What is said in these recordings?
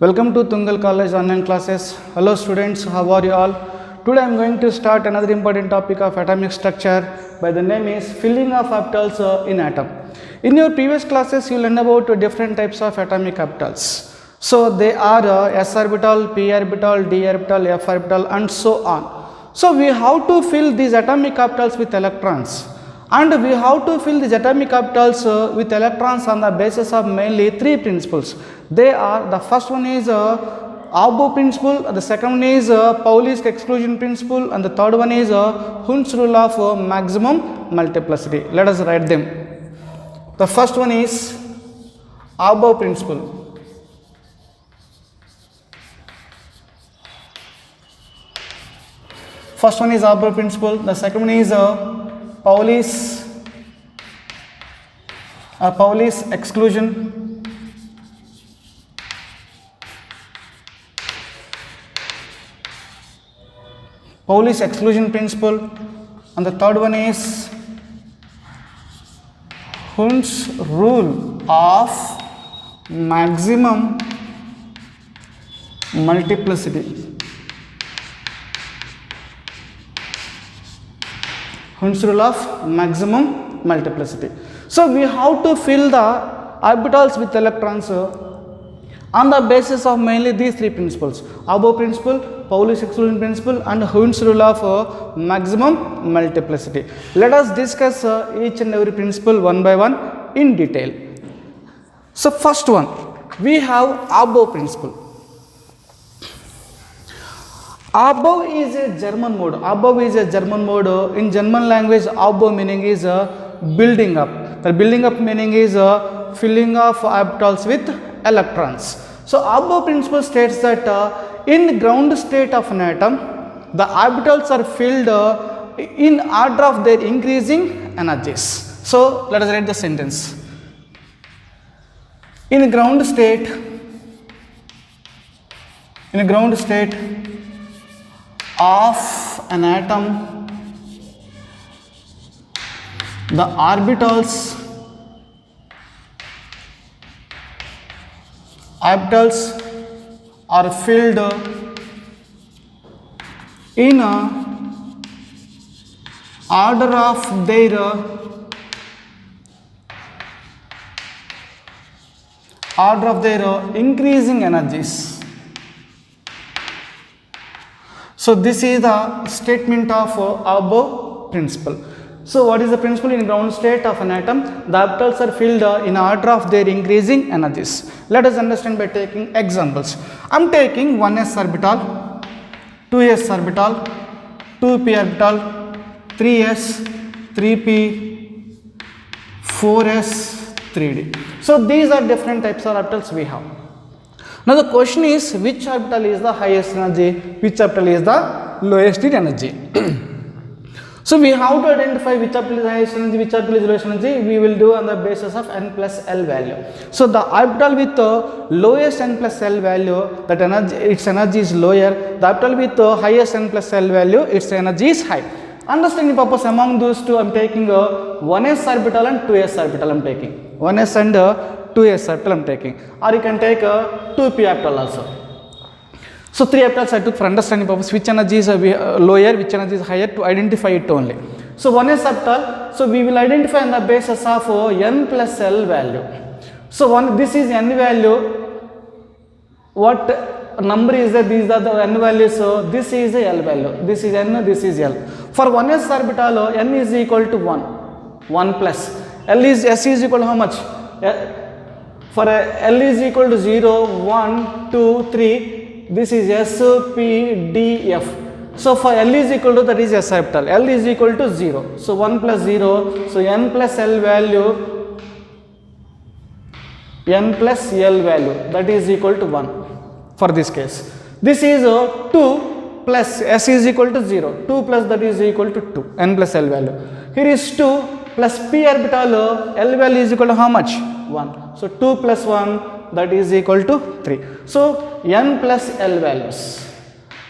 Welcome to Tungal College online classes. Hello students, how are you all? Today I am going to start another important topic of atomic structure by the name is filling of orbitals in atom. In your previous classes you learned about different types of atomic orbitals. So they are s orbital, p orbital, d orbital, f orbital and so on. So we have to fill these atomic orbitals with electrons. And we have to fill these atomic orbitals with electrons on the basis of mainly three principles. They are, the first one is Aubert principle, the second one is Pauli's exclusion principle, and the third one is Hund's rule of maximum multiplicity. Let us write them. The first one is Aubert principle. First one is Aubert principle, the second one is Pauli's exclusion, Pauli's exclusion principle, and the third one is Hund's rule of maximum multiplicity. Hund's rule of maximum multiplicity. So we have to fill the orbitals with electrons on the basis of mainly these three principles: Aubert principle, Pauli's exclusion principle, and Hund's rule of maximum multiplicity. Let us discuss each and every principle one by one in detail. So first one, we have Aubert principle. Aubert is a German word. Aubert is a German word. In German language, Aubert meaning is building up. The building up meaning is filling of orbitals with electrons. So Aubert principle states that in ground state of an atom, the orbitals are filled in order of their increasing energies. So let us write the sentence. In ground state of an atom, the orbitals are filled in order of their increasing energies. So this is the statement of Aubert principle. So what is the principle? In ground state of an atom, the orbitals are filled in order of their increasing energies. Let us understand by taking examples. I am taking 1s orbital, 2s orbital, 2p orbital, 3s, 3p, 4s, 3d. So these are different types of orbitals we have. Now the question is, which orbital is the highest energy, which orbital is the lowest in energy? So we have to identify which orbital is the highest energy, which orbital is lowest energy. We will do on the basis of n plus L value. So the orbital with the lowest n plus L value, that energy, its energy is lower. The orbital with the highest n plus L value, its energy is high. Understanding purpose, among those two I am taking 1s orbital and 2s orbital I am taking. 1s and 2s orbital I am taking, or you can take 2p orbital also. So three orbitals I took for understanding purpose, which energy is lower, which energy is higher, to identify it only. So 1s orbital, so we will identify on the basis of n plus L value. So this is n value. What number is that? These are the n values. So this is the L value. This is n, this is L. For 1s orbital, n is equal to 1. 1 plus. S is equal to how much? For L is equal to 0, 1, 2, 3. This is S, P, D, F. So for L is equal to, that is S orbital. L is equal to 0. So 1 plus 0. So n plus L value, that is equal to 1 for this case. This is 2 plus S is equal to 0. 2 plus that is equal to 2. N plus L value. Here is 2 plus P orbital. L value is equal to how much? 1. So 2 plus 1, that is equal to 3. So n plus L values.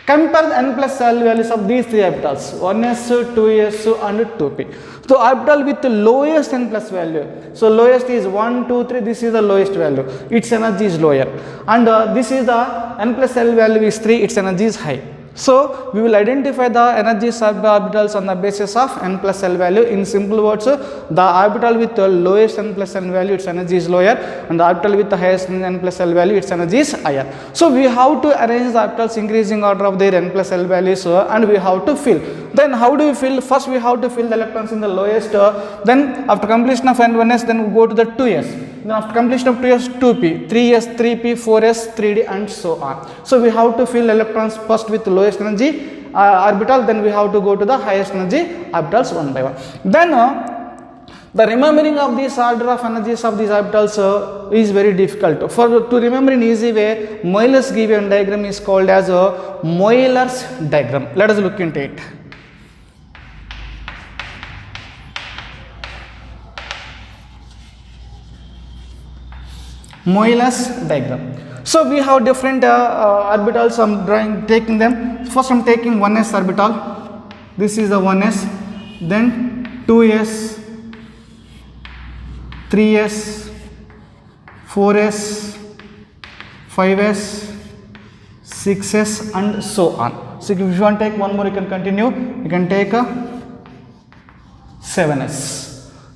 Compare the n plus L values of these three orbitals, 1s, 2s and 2p. So orbital with the lowest n plus value. So lowest is 1, 2, 3. This is the lowest value. Its energy is lower. And this is the n plus L value is 3. Its energy is high. So we will identify the energy suborbitals on the basis of n plus L value. In simple words, the orbital with the lowest n plus L value, its energy is lower, and the orbital with the highest n plus L value, its energy is higher. So we have to arrange the orbitals increasing order of their n plus L values, and we have to fill. Then how do we fill? First we have to fill the electrons in the lowest. Then after completion of n1s, then we go to the 2s. Then after completion of 2s, 2p, 3s, 3p, 4s, 3d, and so on. So we have to fill electrons first with lowest energy orbital, then we have to go to the highest energy orbitals one by one. Then the remembering of this order of energies of these orbitals is very difficult. To remember in easy way, Euler's given diagram is called as a Euler's diagram. Let us look into it. Euler's diagram. So we have different orbitals. I'm taking them. First I'm taking 1s orbital. This is the 1s. Then 2s, 3s, 4s, 5s, 6s, and so on. So if you want to take one more, you can continue. You can take a 7s.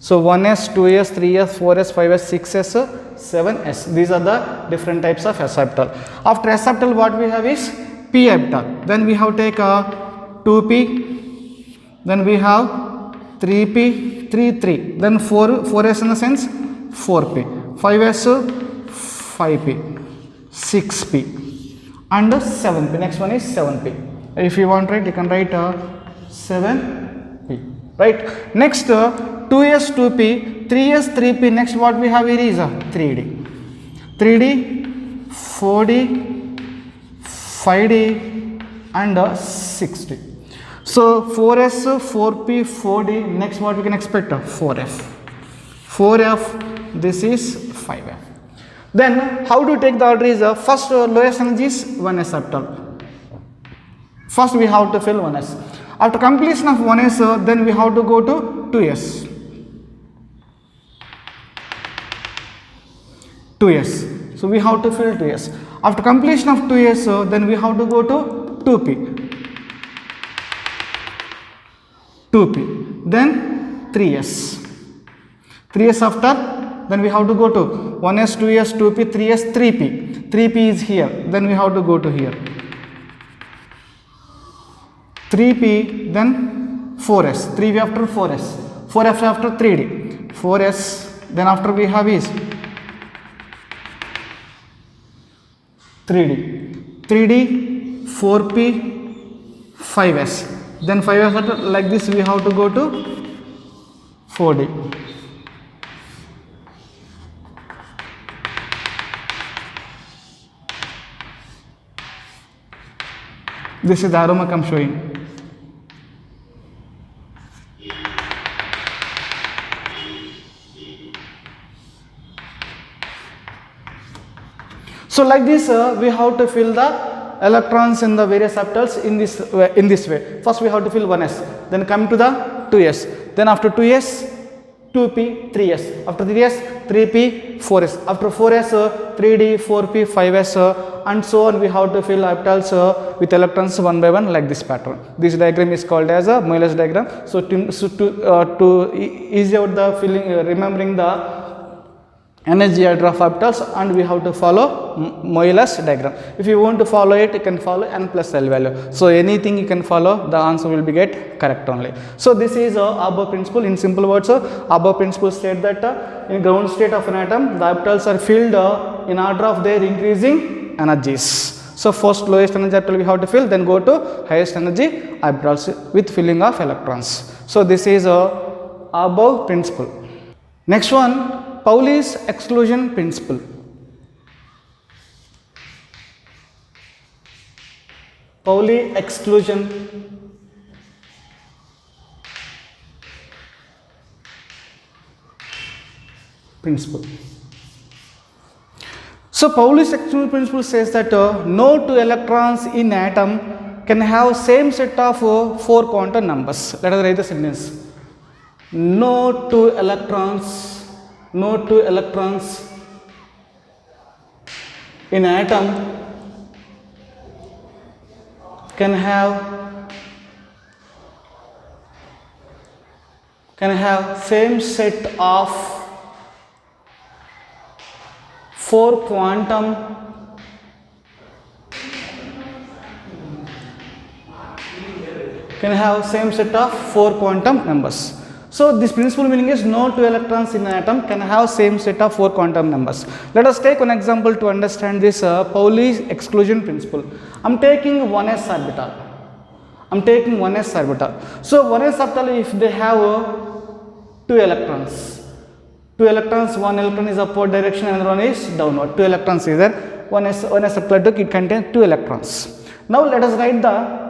So 1s, 2s, 3s, 4s, 5s, 6s, 7s. These are the different types of s orbital. After s orbital, what we have is p orbital. Then we have take a 2p. Then we have 3p, 3. Then 4s in the sense 4p. 5s, 5p, 6p, and 7p. Next one is 7p. If you want to write, you can write 7p. Right. Next 2s, 2p, 3s, 3p. Next what we have here is 3d, 4d, 5d, and 6d. So 4s, 4p, 4d. Next what we can expect? 4f, 4f. This is 5f. Then how to take the order is first lowest energy is 1s orbital. First we have to fill 1s. After completion of 1s, then we have to go to 2s. 2s. So we have to fill 2s. After completion of 2s, then we have to go to 2p. 2p. Then 3s. 3s after, then we have to go to 1s, 2s, 2p, 3s, 3p. 3p is here. Then we have to go to here. 3p, then 4s. 3p after 4s. 4f after 3d. 4s. Then after we have is 3d, 4p, 5s. Then 5s after, like this we have to go to 4d. This is the arrow mark I am showing. So like this, we have to fill the electrons in the various orbitals in this way. First we have to fill 1s, then come to the 2s, then after 2s, 2p, 3s, after 3s, 3p, 4s, after 4s, 3d, 4p, 5s, and so on. We have to fill orbitals with electrons one by one like this pattern. This diagram is called as a Euler's diagram. So to ease out the filling, remembering the energy order of orbitals, and we have to follow Euler's diagram. If you want to follow it, you can follow n plus L value. So anything you can follow, the answer will be get correct only. So this is above principle. In simple words, above principle state that in ground state of an atom, the orbitals are filled in order of their increasing energies. So first lowest energy orbital we have to fill, then go to highest energy orbitals with filling of electrons. So this is above principle. Next one, Pauli's exclusion principle. Pauli exclusion principle. So Pauli's exclusion principle says that no two electrons in atom can have same set of 4 quantum numbers. Let us write the sentence. no two electrons in atom can have same set of 4 quantum numbers. So this principal meaning is no two electrons in an atom can have same set of 4 quantum numbers. Let us take one example to understand this Pauli's exclusion principle. I am taking 1s orbital. So 1s orbital, if they have 2 electrons, one electron is upward direction, another one is downward. 2 electrons is there. 1s orbital, it contains 2 electrons. Now let us write the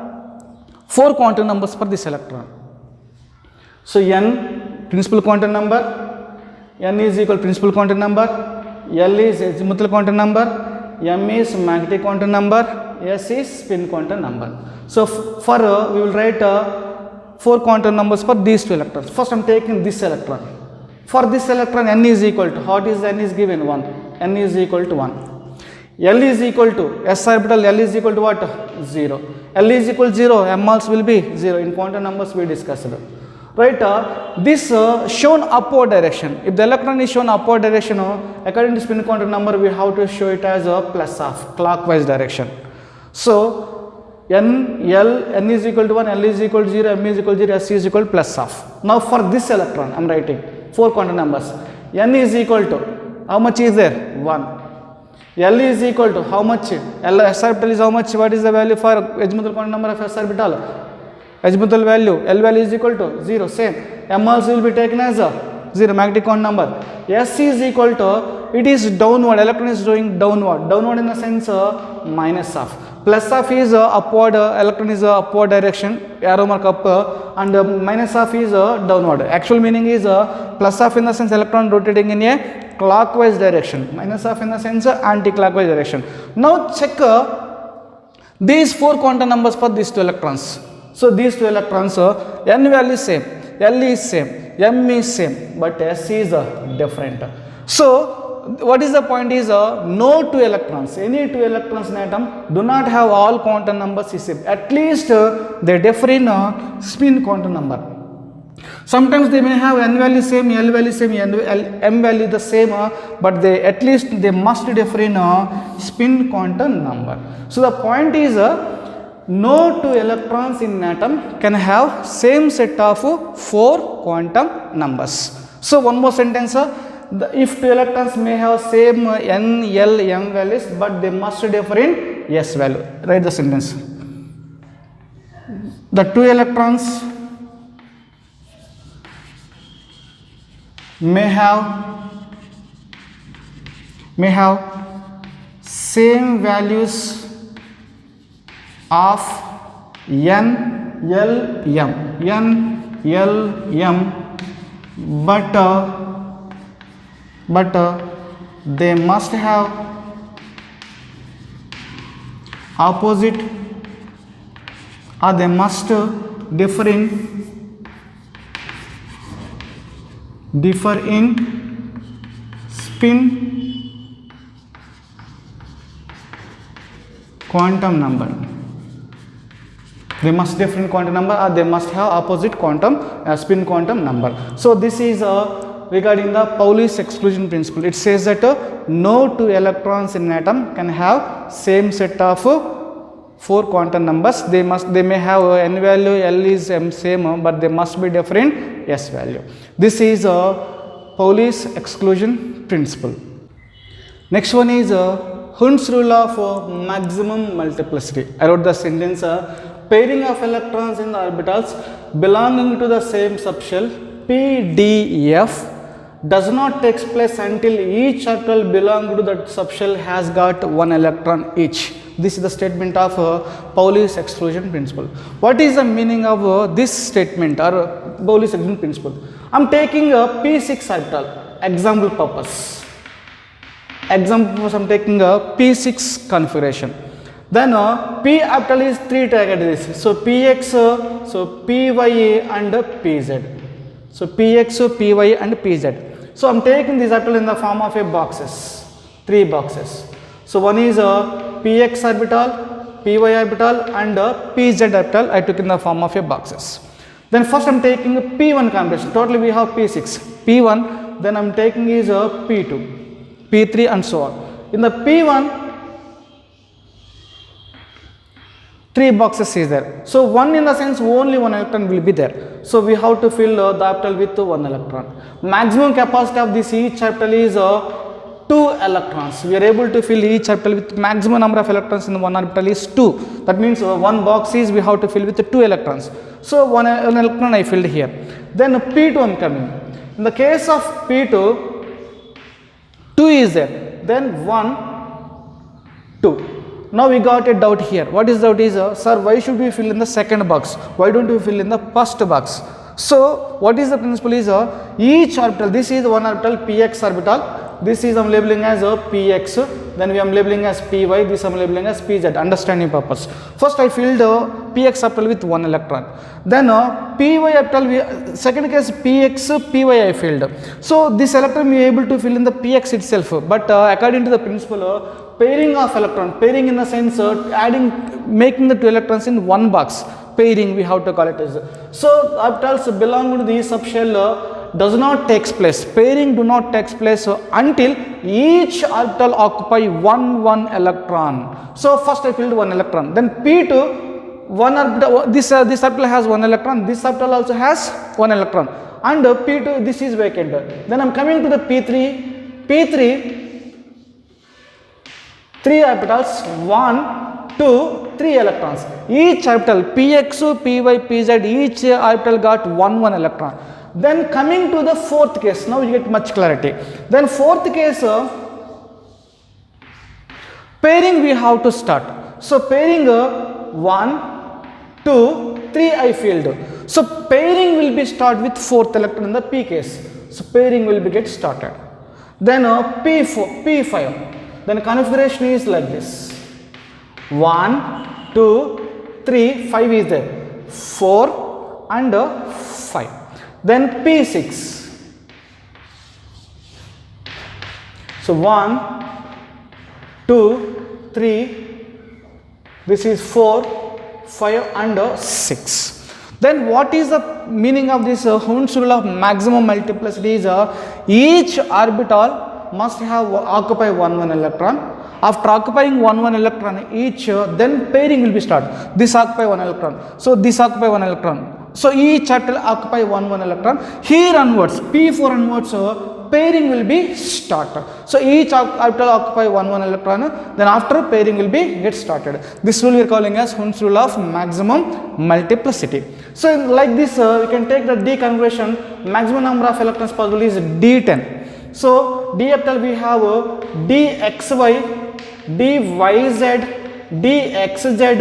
4 quantum numbers for this electron. So n principal quantum number, n is equal to principal quantum number, L is azimuthal quantum number, m is magnetic quantum number, s is spin quantum number. So for we will write 4 quantum numbers for these 2 electrons. First I am taking this electron. For this electron, n is equal to, what is n is given? 1. n is equal to 1. L is equal to, s orbital, L is equal to what? 0. L is equal to 0, m also will be 0. In quantum numbers we discussed. Right, this shown upward direction. If the electron is shown upward direction, according to spin quantum number, we have to show it as a plus of clockwise direction. So n is equal to 1, L is equal to 0, m is equal to 0, s is equal to plus of. Now for this electron, I am writing 4 quantum numbers. N is equal to, how much is there? 1. L is equal to how much? S orbital is how much? What is the value for azimuthal quantum number of s orbital? Azimuthal value, L value is equal to 0, same. M also will be taken as a 0, magnetic quantum number. S is equal to, it is downward, electron is going downward in the sense minus of. Plus of is upward, electron is upward direction, arrow mark up, and minus of is downward. Actual meaning is plus of in the sense electron rotating in a clockwise direction, minus of in the sense anti-clockwise direction. Now check these 4 quantum numbers for these 2 electrons. So these 2 electrons, n value is same, L is same, m is same, but s is different. So what is the point is no 2 electrons, any 2 electrons in atom do not have all quantum numbers is same. At least they differ in spin quantum number. Sometimes they may have n value same, L value same, m value the same, but they at least they must differ in spin quantum number. So the point is no 2 electrons in atom can have same set of 4 quantum numbers. So one more sentence, if 2 electrons may have same n, L, m values, but they must differ in s value. Write the sentence. The 2 electrons may have same values of n, L, m, but they must have opposite, or they must differ in spin quantum number. They must differ in quantum number, or they must have opposite quantum spin quantum number. So this is regarding the Pauli's exclusion principle. It says that no 2 electrons in an atom can have same set of 4 quantum numbers. They may have n value, L is m same, but they must be different s value. This is Pauli's exclusion principle. Next one is Hund's rule of maximum multiplicity. I wrote the sentence, pairing of electrons in the orbitals belonging to the same subshell P, D, F does not take place until each orbital belonging to that subshell has got 1 electron each. This is the statement of Pauli's exclusion principle. What is the meaning of this statement or Pauli's exclusion principle? I am taking a P6 orbital, example purpose. I am taking a P6 configuration. Then P orbital is 3 categories. So Px, so Py and Pz. So Px, Py and Pz. So I'm taking this orbital in the form of a boxes, 3 boxes. So one is a Px orbital, Py orbital and Pz orbital I took in the form of a boxes. Then first I'm taking a P1 combination. Totally we have P6. P1, then I'm taking is a P2, P3 and so on. In the P1, 3 boxes is there. So one in the sense only 1 electron will be there. So we have to fill the orbital with 1 electron. Maximum capacity of this each orbital is 2 electrons. We are able to fill each orbital with maximum number of electrons in one orbital is 2. That means one box is we have to fill with 2 electrons. So one electron I filled here. Then P2 I am coming. In the case of P2, 2 is there. Then 1, 2. Now we got a doubt here. What is doubt is, sir, why should we fill in the second box? Why don't we fill in the first box? So what is the principle is, each orbital, this is one orbital Px orbital, this is I am labeling as Px, then we am labeling as Py, this I am labeling as Pz, understanding purpose. First I filled Px orbital with 1 electron, then Py orbital, second case Px, Py I filled. So this electron we are able to fill in the Px itself, but according to the principle, pairing of electron, pairing in the sense making the 2 electrons in one box, pairing we have to call it as. So orbitals belong to the subshell does not takes place, pairing do not takes place until each orbital occupy one electron. So first I filled 1 electron, then P2, one orbital, this orbital has 1 electron, this orbital also has 1 electron, and P2 this is vacant. Then I am coming to the P3, 3 orbitals, 1, 2, 3 electrons. Each orbital Px, Py, Pz, each orbital got 1 electron. Then coming to the fourth case, now you get much clarity. Then fourth case, pairing we have to start. So pairing 1, 2, 3 I filled. So pairing will be start with 4th electron in the P case. So pairing will be get started. Then P4, P5. Then configuration is like this: 1, 2, 3, 5 is there, 4 and 5. Then P6. So 1, 2, 3, this is 4, 5 and 6. Then what is the meaning of this Hund's rule of maximum multiplicity is, each orbital must have occupy 1 electron. After occupying 1 electron each, then pairing will be start. This occupy 1 electron, so this occupy 1 electron. So each orbital occupy 1 electron. Here onwards, P4 onwards, pairing will be start. So each orbital occupy 1 electron. Then after pairing will be get started. This rule we are calling as Hund's rule of maximum multiplicity. So like this, we can take the D configuration. Maximum number of electrons possible is D10. So D orbital we have dxy, dyz, dxz,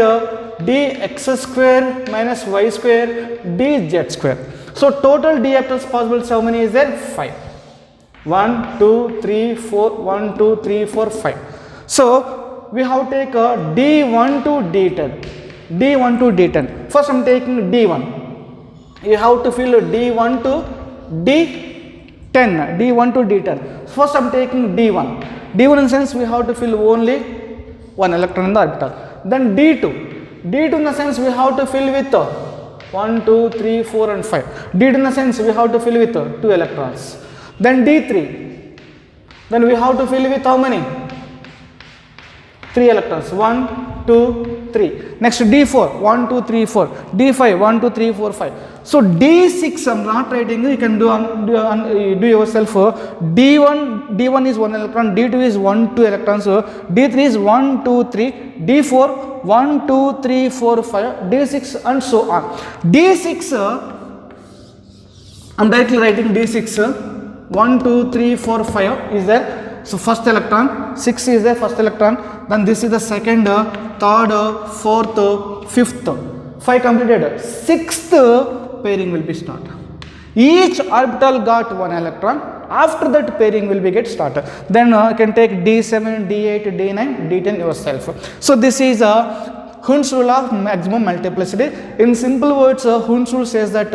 dx square minus y square, dz square. So total D orbitals possible, how many is there? 5. 1, 2, 3, 4, 1, 2, 3, 4, 5. So we have to take D1 to D10. D1 to D10. First I am taking D1. You have to fill D1 to D10. D1 to D10. First I am taking D1. D1 in sense we have to fill only 1 electron in the orbital. Then D2. D2 in the sense we have to fill with 1, 2, 3, 4 and 5. D2 in the sense we have to fill with 2 electrons. Then D3. Then we have to fill with how many? 3 electrons. 1, 2, 3. Next D4. 1, 2, 3, 4. D5. 1, 2, 3, 4, 5. So D6 I am not writing. You can do yourself. D1 is 1 electron. D2 is 1, 2 electrons. D3 is 1, 2, 3. D4 1, 2, 3, 4, 5. D6 and so on. D6 I am directly writing D6. 1, 2, 3, 4, 5 is there. So first electron, 6 is the first electron, then this is the second, third, fourth, fifth, 5 completed. 6th pairing will be start. Each orbital got 1 electron. After that pairing will be get started. Then you can take D7, D8, D9, D10 yourself. So this is Hund's rule of maximum multiplicity. In simple words, Hund's rule says that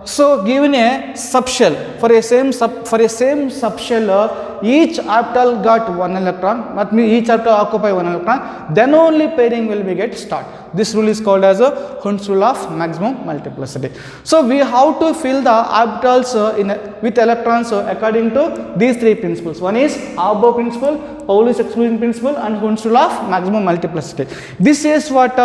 so given a subshell, for a same subshell, each orbital got one electron, that means each orbital occupy one electron, then only pairing will be get start. This rule is called as a Hund's rule of maximum multiplicity. So we have to fill the orbitals with electrons according to these three principles. One is Above principle, Pauli's exclusion principle, and Hund's rule of maximum multiplicity. This is what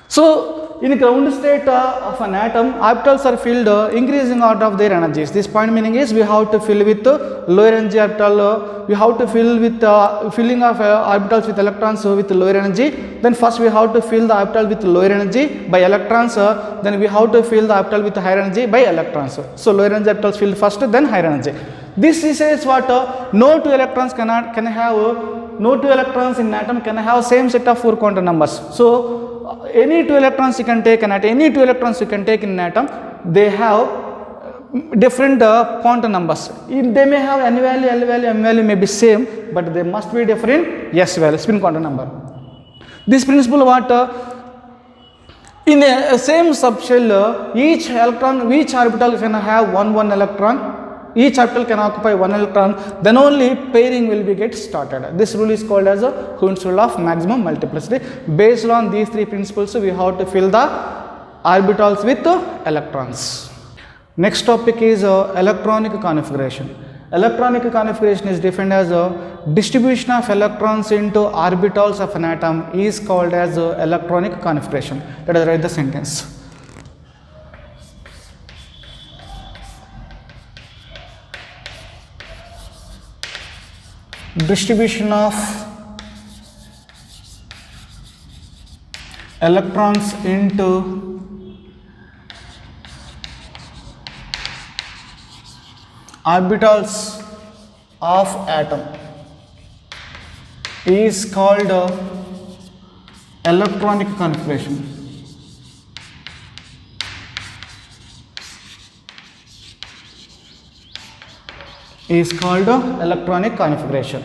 so in ground state of an atom, orbitals are filled increasing order of their energies. This point meaning is we have to fill with lower energy orbital, we have to fill with filling of orbitals with electrons with lower energy. Then first we have to fill the orbital with lower energy by electrons, then we have to fill the orbital with higher energy by electrons. So lower energy orbitals filled first, then higher energy. This says what no two electrons no two electrons in atom can have same set of 4 quantum numbers. So any two electrons you can take in atom, any two electrons you can take in atom, they have different quantum numbers. They may have n value, l value, m value may be same, but they must be different s value, spin quantum number. This principle what in a same subshell, each orbital can have one electron. Each orbital can occupy one electron, then only pairing will be get started. This rule is called as a Hund's rule of maximum multiplicity. Based on these three principles, we have to fill the orbitals with electrons. Next topic is electronic configuration. Electronic configuration is defined as a distribution of electrons into orbitals of an atom is called as electronic configuration. Let us write the sentence. Distribution of electrons into orbitals of atom is called electronic configuration. Is called electronic configuration.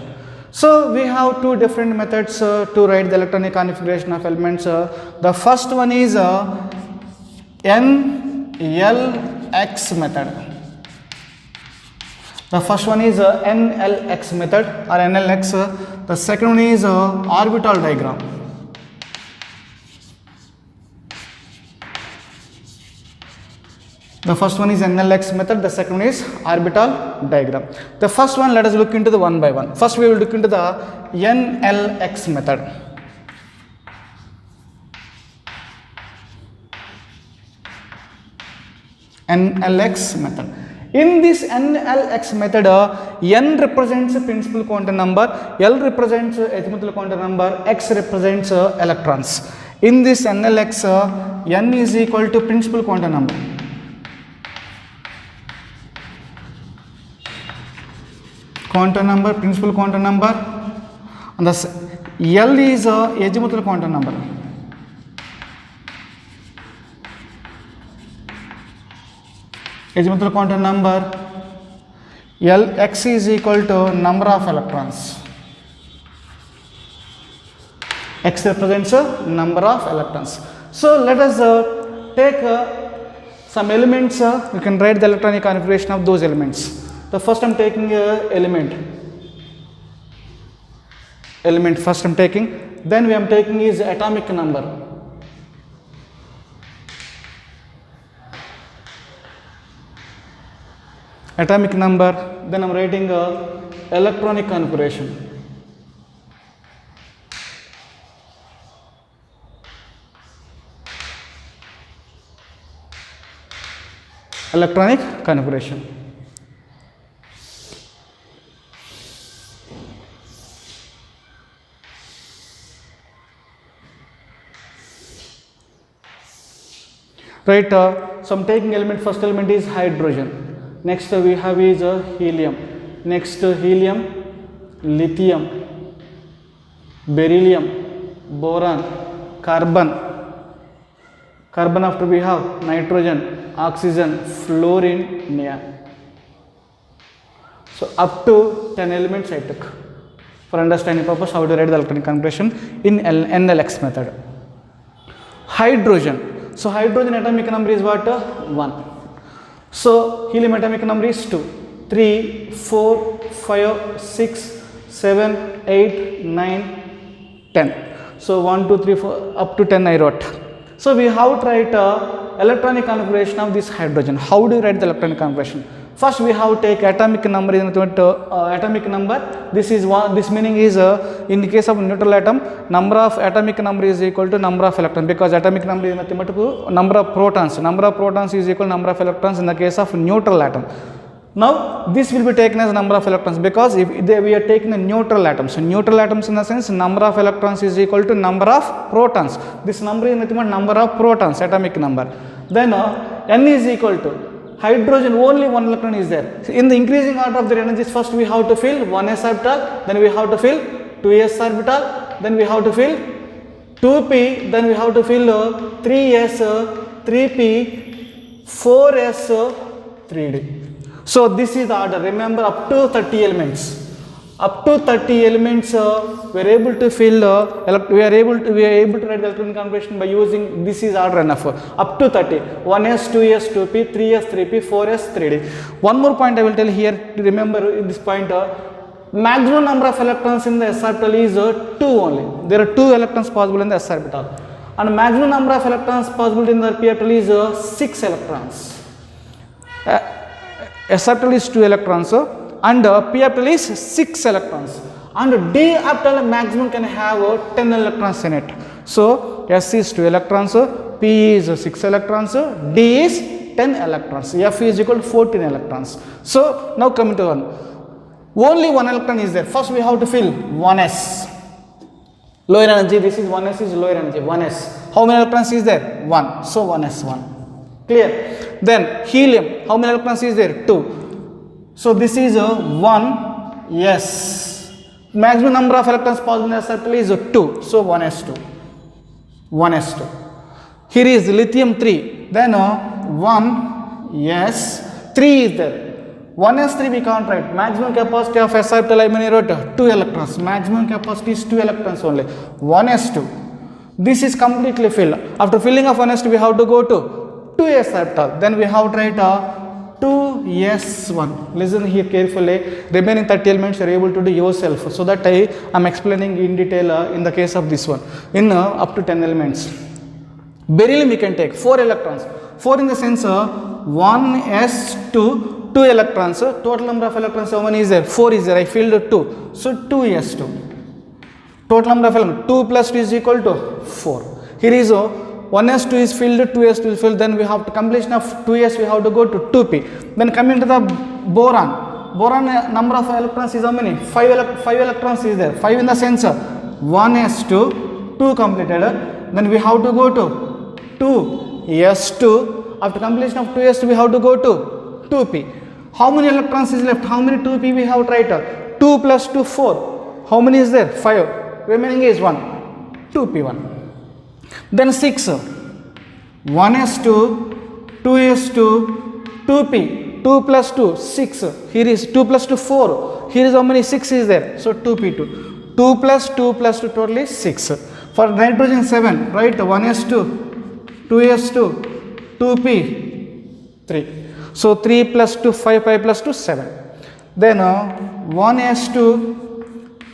So we have two different methods to write the electronic configuration of elements. The first one is NLX method. The first one is NLX method or NLX. The second one is orbital diagram. The first one is NLX method, the second one is orbital diagram. The first one, let us look into the one by one. First we will look into the NLX method. NLX method. In this NLX method, N represents principal quantum number, L represents azimuthal quantum number, X represents electrons. In this NLX, N is equal to principal quantum number. Quantum number, principal quantum number, and the L is azimuthal quantum number. Azimuthal quantum number, X is equal to number of electrons. X represents number of electrons. So let us take some elements. We can write the electronic configuration of those elements. The first I am taking element. First I am taking. Then we am taking is atomic number. Atomic number. Then I am writing electronic configuration. Electronic configuration. Right, so I am taking element, first element is hydrogen, next we have is helium, next helium, lithium, beryllium, boron, carbon after we have nitrogen, oxygen, fluorine, neon. So up to 10 elements I took for understanding purpose how to write the electronic configuration in NLX method. Hydrogen. So hydrogen atomic number is what? 1. So helium atomic number is 2. 3, 4, 5, 6, 7, 8, 9, 10. So 1, 2, 3, 4 up to 10 I wrote. So we have to write electronic configuration of this hydrogen. How do you write the electronic configuration? First we have to take atomic number atomic number. This is one. This meaning is in the case of neutral atom, number of atomic number is equal to number of electrons, because atomic number is nothing but number of protons. Number of protons is equal to number of electrons in the case of neutral atom. Now this will be taken as number of electrons, because if we are taking a neutral atom. So neutral atoms in the sense number of electrons is equal to number of protons. This number is nothing but number of protons, atomic number. Then n is equal to hydrogen, only one electron is there. In the increasing order of their energies, first we have to fill 1s orbital, then we have to fill 2s orbital, then we have to fill 2p, then we have to fill 3s, 3p, 4s, 3d. So this is the order. Remember, up to 30 elements. Up to 30 elements we are able to fill we are able to write the electronic configuration by using this is order enough. Up to 30. 1s, 2s, 2p, 3s, 3p, 4s, 3d. One more point I will tell here to remember this point. Maximum number of electrons in the s orbital is 2 only. There are 2 electrons possible in the s orbital, and maximum number of electrons possible in the p orbital is 6 electrons. S orbital is 2 electrons and p orbital is 6 electrons, and d orbital maximum can have 10 electrons in it. So s is 2 electrons, p is 6 electrons, d is 10 electrons, f is equal to 14 electrons. So now coming to one, only one electron is there. First we have to fill 1s, lower energy. This is 1s is lower energy, 1s. How many electrons is there? 1. So 1s1. Clear? Then helium, how many electrons is there? 2. So this is 1 s. Maximum number of electrons possible in the s orbital is 2. So 1s2. 1s2. Here is lithium 3. Then 1 s 3 is there. 1s3 we can't write. Maximum capacity of s orbital I mean wrote 2 electrons. Maximum capacity is 2 electrons only. 1s2. This is completely filled. After filling of 1s2 we have to go to 2s orbital. Then we have to write 2s1. Listen here carefully. Remaining 30 elements you are able to do yourself. So that I am explaining in detail in the case of this one. In up to 10 elements. Beryllium we can take 4 electrons. 4 in the sense 1s2, 2 electrons. Total number of electrons how many is there? 4 is there. I filled 2. So 2s2. Total number of electrons 2 plus 2 is equal to 4. Here is 1s2 is filled, 2s2 is filled, then we have to completion of 2s we have to go to 2p. Then coming to the boron. Boron number of electrons is how many? 5 electrons is there. 5 in the sense 1s2, 2 completed. Then we have to go to 2s2. After completion of 2s2 we have to go to 2p. How many electrons is left? How many 2p we have to write? 2 plus 2, 4. How many is there? 5. Remaining is 1. 2p1. Then 6, 1s2, 2s2, 2p, 2 plus 2, 6. Here is 2 plus 2, 4. Here is how many? 6 is there. So 2p2. 2 plus 2 plus 2 total is 6. For nitrogen 7, write 1s2, 2s2, 2p, 3. So 3 plus 2, 5, 5 plus 2, 7. Then 1s2,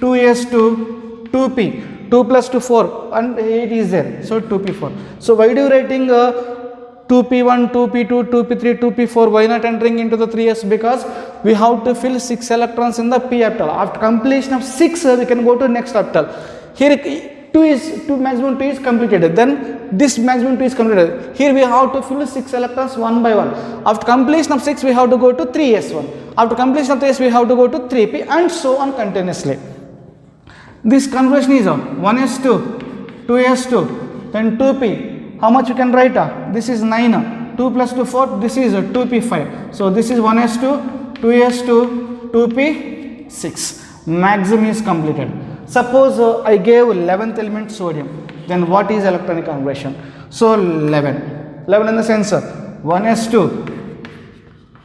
2s2, 2p. 2 plus 2, 4 and 8 is there. So 2p4. So why do you writing 2p1, 2p2, 2p3, 2p4? Why not entering into the 3s? Because we have to fill 6 electrons in the p orbital. After completion of 6 we can go to next orbital. Here 2 maximum 2 is completed. Then this maximum 2 is completed. Here we have to fill 6 electrons one by one. After completion of 6 we have to go to 3s1. After completion of 3s we have to go to 3p and so on continuously. This conversion is 1s2, 2s2, then 2p. How much you can write? This is 9. 2 plus 2, 4. This is 2p5. So this is 1s2, 2s2, 2p, 6. Maximum is completed. Suppose I gave 11th element sodium. Then what is electronic configuration? So 11. 11 in the sense 1s2,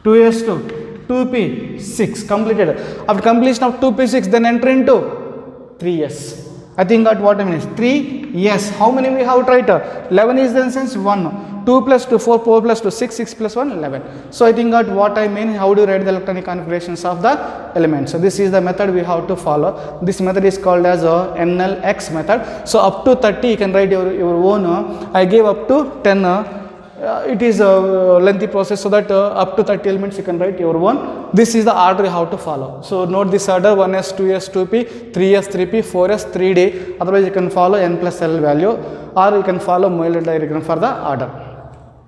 2s2, 2p, 6 completed. After completion of 2p6 then enter into 3s. I think at what I mean is 3, yes. How many we have tried? 11 is the sense 1. 2 plus 2, 4, 4 plus 2, 6, 6 plus 1, 11. So I think at what I mean, how do you write the electronic configurations of the elements? So this is the method we have to follow. This method is called as a NLX method. So up to 30 you can write your own. I gave up to 10. It is a lengthy process, so that up to 30 elements you can write your own. This is the order you have to follow. So note this order: 1s, 2s, 2p, 3s, 3p, 4s, 3d. Otherwise you can follow n plus l value, or you can follow Moeller diagram for the order.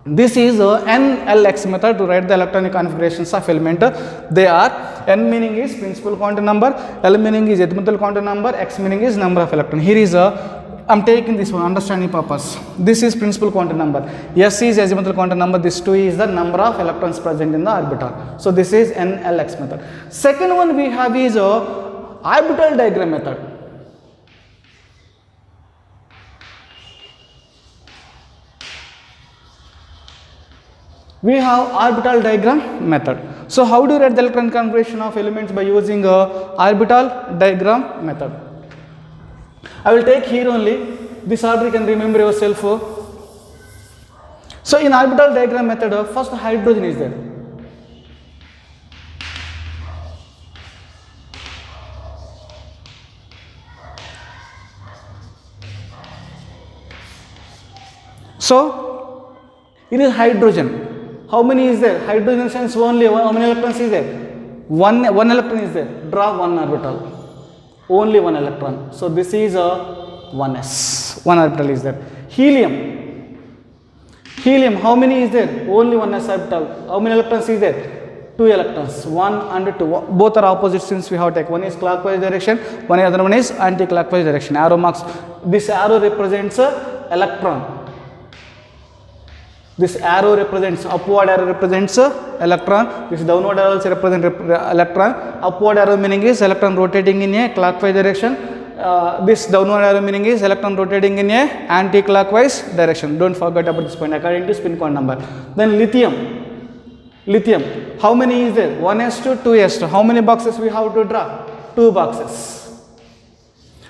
This is NLX method to write the electronic configurations of element. They are: n meaning is principal quantum number, l meaning is azimuthal quantum number, x meaning is number of electron. Here is a I am taking this one understanding purpose. This is principal quantum number. S is azimuthal quantum number. This 2 is the number of electrons present in the orbital. So this is NLX method. Second one we have is orbital diagram method. We have orbital diagram method. So how do you write the electron configuration of elements by using orbital diagram method? I will take here only this order, you can remember yourself. So in orbital diagram method, first hydrogen is there. So it is hydrogen. How many is there? Hydrogen sense only. How many electrons is there? One electron is there. Draw one orbital. Only one electron. So this is a 1s. One orbital is there. Helium. Helium, how many is there? Only one s orbital. How many electrons is there? 2 electrons. 1 and 2. Both are opposite since we have taken. One is clockwise direction, other one is anti-clockwise direction. Arrow marks. This arrow represents a electron. This arrow represents, upward arrow represents electron. This downward arrow also represents electron. Upward arrow meaning is electron rotating in a clockwise direction. This downward arrow meaning is electron rotating in a anti-clockwise direction. Don't forget about this point according to spin quantum number. Then lithium. Lithium. How many is there? 1s2, 2s2. How many boxes we have to draw? 2 boxes.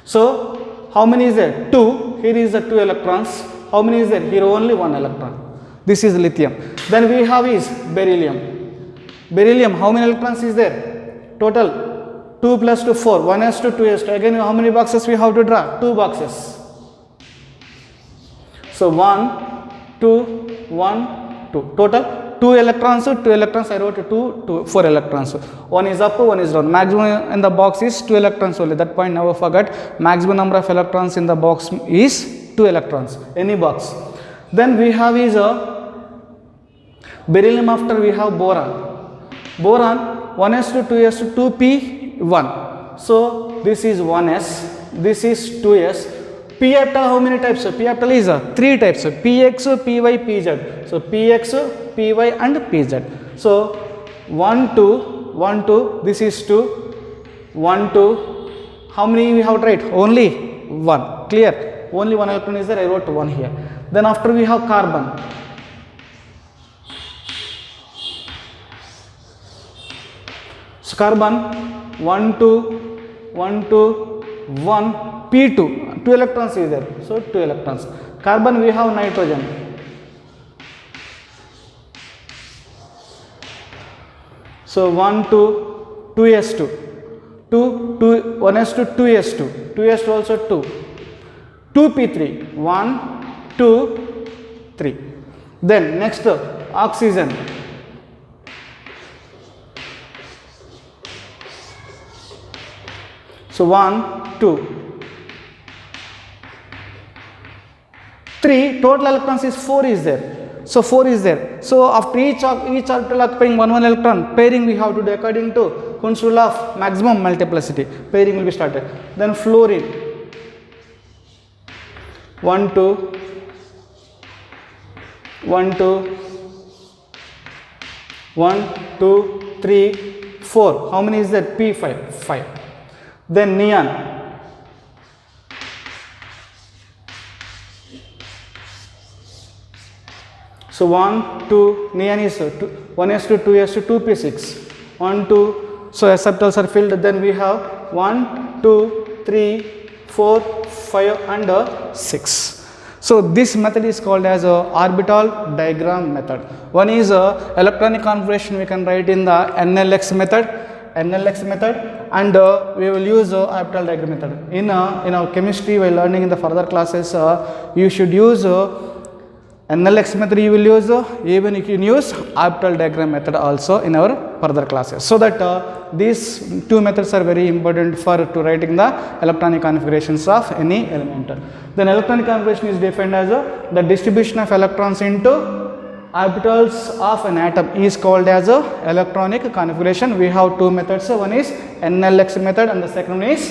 So how many is there? 2. Here is the 2 electrons. How many is there? Here only 1 electron. This is lithium. Then we have is beryllium. Beryllium, how many electrons is there? Total 2 plus 2, 4. 1s2, 2s2. Again, how many boxes we have to draw? 2 boxes. So 1, 2, 1, 2. Total 2 electrons. 2 electrons. I wrote 2, 4 electrons. One is up, one is down. Maximum in the box is 2 electrons only. That point never forget. Maximum number of electrons in the box is 2 electrons. Any box. Then we have is a beryllium. After we have boron. Boron 1s2, 2s2, 2p, 1. So this is 1s. This is 2s. P orbital how many types? P orbital is 3 types. Px, Py, Pz. So Px, Py and Pz. So 1, 2, 1, 2. This is 2. 1, 2. How many we have tried? Only 1. Clear? Only 1 electron is there. I wrote 1 here. Then after we have carbon. So carbon 1, 2, 1, 2, 1, P2. 2 electrons is there. So 2 electrons. Carbon we have nitrogen. So 1, 2, 2s2. 1s2, 2s2. 2s2 also 2. 2p3. 1, 2, 3. Then next oxygen. So 1, 2, 3. Total electrons is 4 is there. So 4 is there. So after each orbital occupying 1 electron, pairing we have to do according to Kunz rule of maximum multiplicity. Pairing will be started. Then fluorine. 1, 2, 1, 2, 1, 2, 3, 4. How many is that? P5, 5. Then neon. So 1, 2, neon is 1s2, 2s2, 2p6. 1, 2. So s orbitals are filled. Then we have 1, 2, 3, 4, 5 and 6. So this method is called as a orbital diagram method. One is electronic configuration we can write in the NLX method, and we will use orbital diagram method. In our chemistry while learning in the further classes, you should use NLX method, you will use, even you can use orbital diagram method also in our further classes. So that these two methods are very important for to writing the electronic configurations of any element. Then electronic configuration is defined as the distribution of electrons into orbitals of an atom is called as a electronic configuration. We have two methods, one is NLX method and the second one is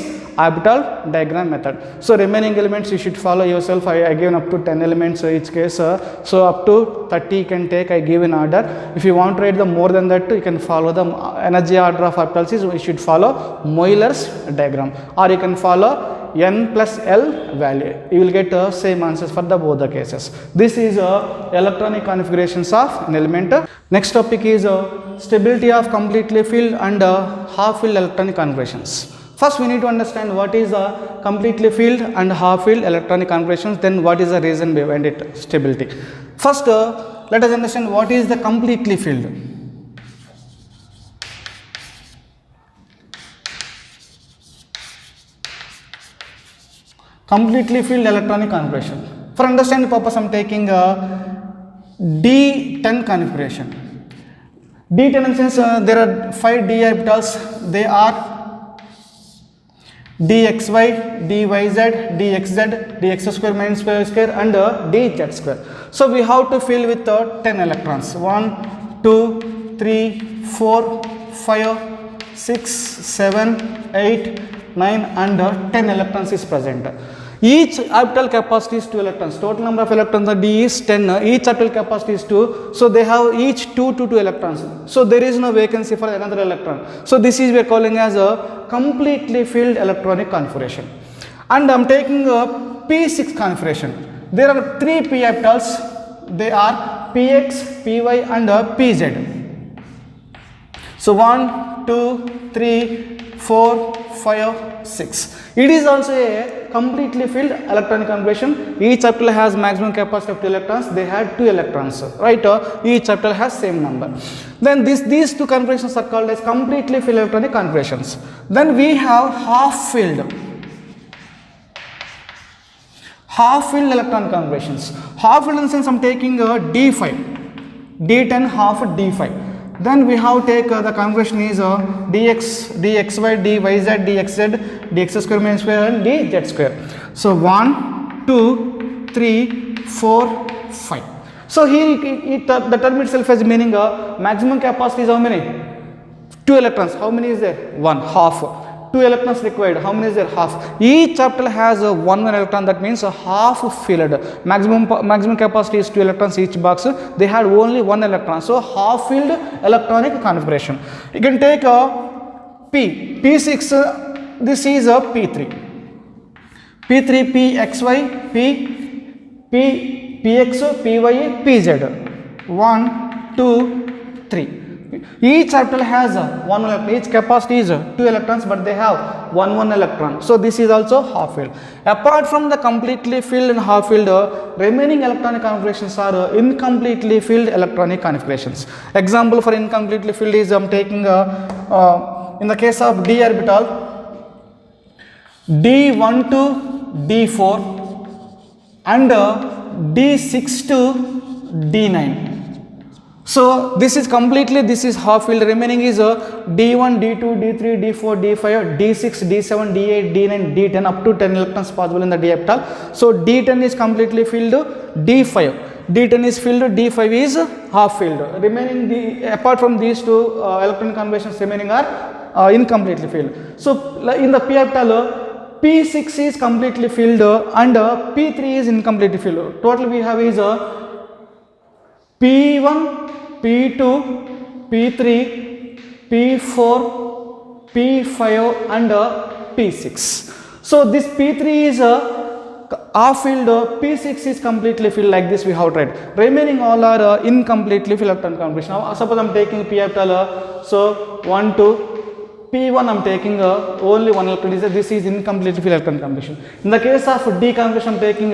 orbital diagram method. So remaining elements you should follow yourself. I given up to 10 elements each case, so up to 30 you can take, I give in order. If you want to write the more than that, you can follow the energy order of orbitals is you should follow Euler's diagram, or you can follow n plus L value. You will get same answers for the both the cases. This is electronic configurations of an element. Next topic is stability of completely filled and half filled electronic configurations. First we need to understand what is a completely filled and half filled electronic configurations, then what is the reason behind it, stability. First let us understand what is the completely filled. Completely filled electronic configuration. For understanding purpose I am taking D10 configuration. D10 in sense there are 5 d orbitals, they are dxy, dyz, dxz, dx square minus y square and dz square. So we have to fill with 10 electrons. 1, 2, 3, 4, 5, 6, 7, 8, 9 and 10 electrons is present. Each orbital capacity is 2 electrons. Total number of electrons of D is 10. Each orbital capacity is 2. So they have each 2 electrons. So there is no vacancy for another electron. So this is we are calling as a completely filled electronic configuration. And I am taking a P6 configuration. There are 3 p orbitals. They are px, py and pz. So 1, 2, 3, 4, 5, 6. It is also a completely filled electronic configuration. Each orbital has maximum capacity of 2 electrons. They had 2 electrons, right? Each orbital has same number. Then these two configurations are called as completely filled electronic configurations. Then we have half filled electron configurations. Half filled in the sense I am taking a D5, D10 half D5. Then we have take the configuration is dx, dxy, dyz, dxz, dx square minus square and dz square. So 1, 2, 3, 4, 5. So here the term itself has meaning maximum capacity is how many? 2 electrons. How many is there? 1, half. 2 electrons required. How many is there? Half. Each orbital has 1 electron, that means half filled. Maximum capacity is 2 electrons each box. They had only 1 electron. So half filled electronic configuration. You can take a P6, this is a P3. P3, Pxy, Px, Py, Pz. 1, 2, 3. Each orbital has 1 electron. Each capacity is 2 electrons, but they have 1 electron. So this is also half filled. Apart from the completely filled and half filled, remaining electronic configurations are incompletely filled electronic configurations. Example for incompletely filled is I am taking in the case of d orbital, d1 to d4 and d6 to d9. So this is completely, this is half filled. Remaining is d1, d2, d3, d4, d5, d6, d7, d8, d9, d10, up to 10 electrons possible in the d orbital. So d10 is completely filled, d5 is filled, d5 is half filled. Remaining apart from these two electron configurations, remaining are incompletely filled. So in the p orbital, P6 is completely filled and P3 is incompletely filled. Total we have is P1, P2, P3, P4, P5 and P6. So this P3 is half filled, P6 is completely filled, like this we have tried. Remaining all are incompletely filled electron configuration. Now suppose I am taking P orbital, so 1, 2, P1 I'm taking only one electron, this is incomplete field electron configuration. In the case of D configuration I'm taking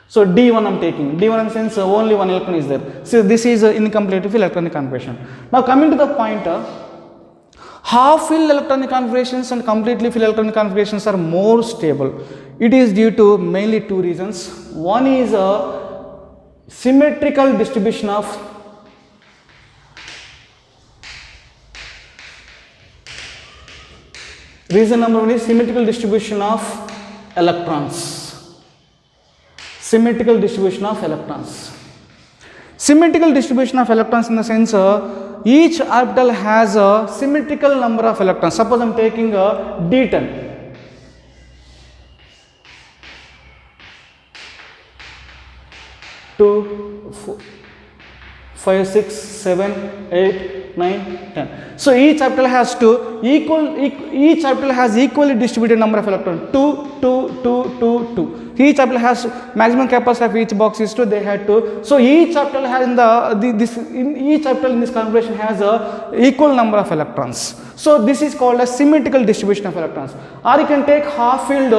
so D1 I'm taking, D1 in the sense only one electron is there. So this is incomplete field electronic configuration. Now coming to the point, half filled electronic configurations and completely filled electronic configurations are more stable. It is due to mainly two reasons. One is a symmetrical distribution of reason number one is symmetrical distribution of electrons. Symmetrical distribution of electrons. Symmetrical distribution of electrons in the sense each orbital has a symmetrical number of electrons. Suppose I am taking a D10. 2, 4, 5, 6, 7, 8, 9, 10. So each orbital has each orbital has equally distributed number of electrons. 2, 2, 2, 2, 2. Each orbital has maximum capacity of each box is 2. They had 2. So each orbital has each orbital in this configuration has a equal number of electrons. So this is called a symmetrical distribution of electrons. Or you can take half filled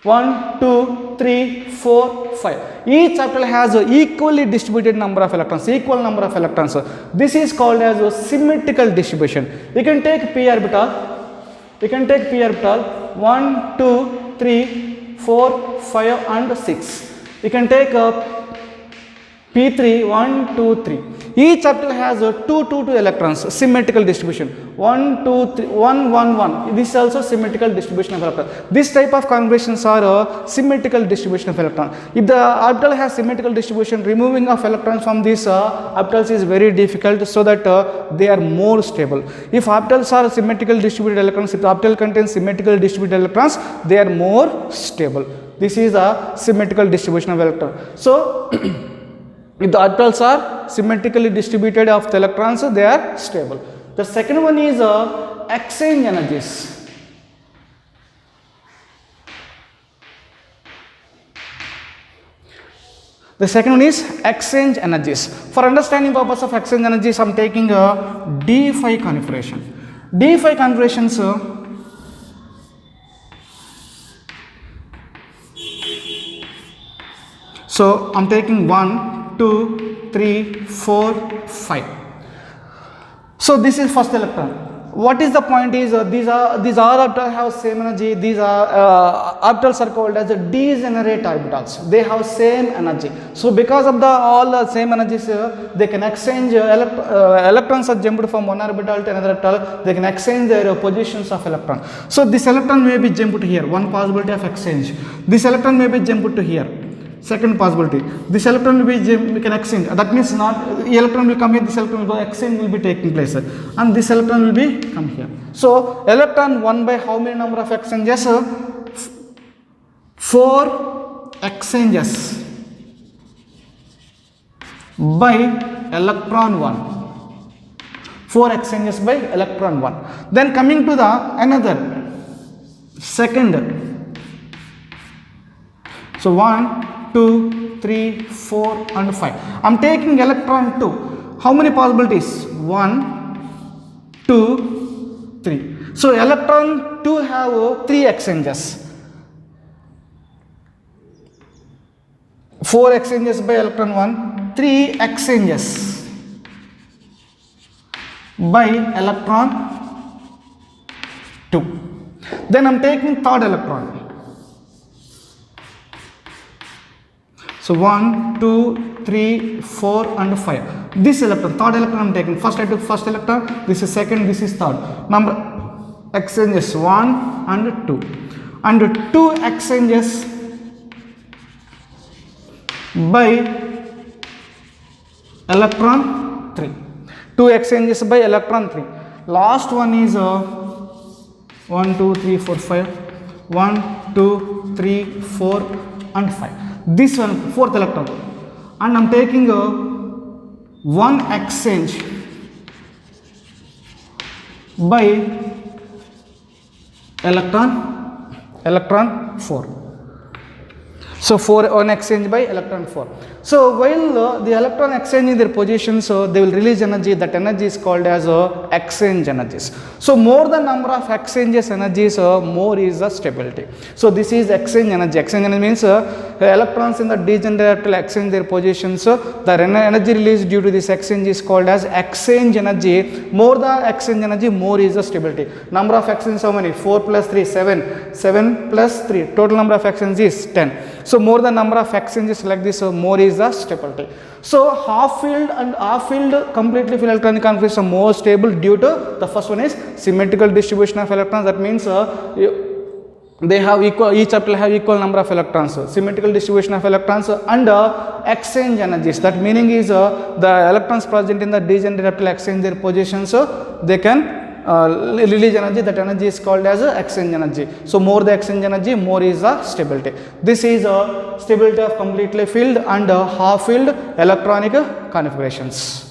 1, 2, 3, 4, 5. Each orbital has a equally distributed number of electrons, equal number of electrons. This is called as a symmetrical distribution. We can take p orbital. We can take p orbital 1, 2, 3, 4, 5 and 6. We can take P3 1, 2, 3. Each orbital has 2, 2, 2 electrons, symmetrical distribution. 1, 2, 3, 1, 1, 1. This is also symmetrical distribution of electrons. This type of configurations are a symmetrical distribution of electrons. If the orbital has symmetrical distribution, removing of electrons from these orbitals is very difficult, so that they are more stable. If orbitals are symmetrical distributed electrons, if the orbital contains symmetrical distributed electrons, they are more stable. This is a symmetrical distribution of electrons. So if the orbitals are symmetrically distributed of the electrons, they are stable. The second one is exchange energies. The second one is exchange energies. For understanding purpose of exchange energies, I am taking a D5 configuration. D5 configurations so I am taking 1, 2, 3, 4, 5. So this is first electron. What is the point is these all orbitals have same energy. These are orbitals are called as degenerate orbitals. They have same energy. So because of all the same energies, they can exchange electrons are jumped from one orbital to another orbital. They can exchange their positions of electron. So this electron may be jumped here. One possibility of exchange. This electron may be jumped to here. Second possibility, this electron will be, we can exchange. That means not electron will come here, this electron will go, exchange will be taking place, and this electron will be come here. So electron 1 by how many number of exchanges? 4 exchanges by electron 1. 4 exchanges by electron 1. Then coming to the another second. So 1, 2, 3, 4 and 5. I am taking electron 2. How many possibilities? 1, 2, 3. So electron 2 have 3 exchanges. 4 exchanges by electron 1, 3 exchanges by electron 2. Then I am taking third electron. So 1, 2, 3, 4 and 5. This electron, third electron I am taking. First I took first electron, this is second, this is third. Number exchanges 1 and 2. And 2 exchanges by electron 3. 2 exchanges by electron 3. Last one is 1, 2, 3, 4, 5. 1, 2, 3, 4 and 5. This one, fourth electron, and I am taking one exchange by electron 4. So 4 on exchange by electron 4. So while the electron exchanging their positions, they will release energy. That energy is called as exchange energies. So more the number of exchanges energies, more is the stability. So this is exchange energy. Exchange energy means electrons in the d generator will exchange their positions. The energy released due to this exchange is called as exchange energy. More the exchange energy, more is the stability. Number of exchanges how many? 4 plus 3, 7. 7 plus 3. Total number of exchanges is 10. So more the number of exchanges like this, more is the stability. So half filled and half filled completely filled electronic configurations are more stable due to the first one is symmetrical distribution of electrons. That means they have equal, each will have equal number of electrons. Symmetrical distribution of electrons and exchange energies. That meaning is the electrons present in the d generator will exchange their positions. They can release energy. That energy is called as exchange energy. So more the exchange energy, more is the stability. This is stability of completely filled and half filled electronic configurations.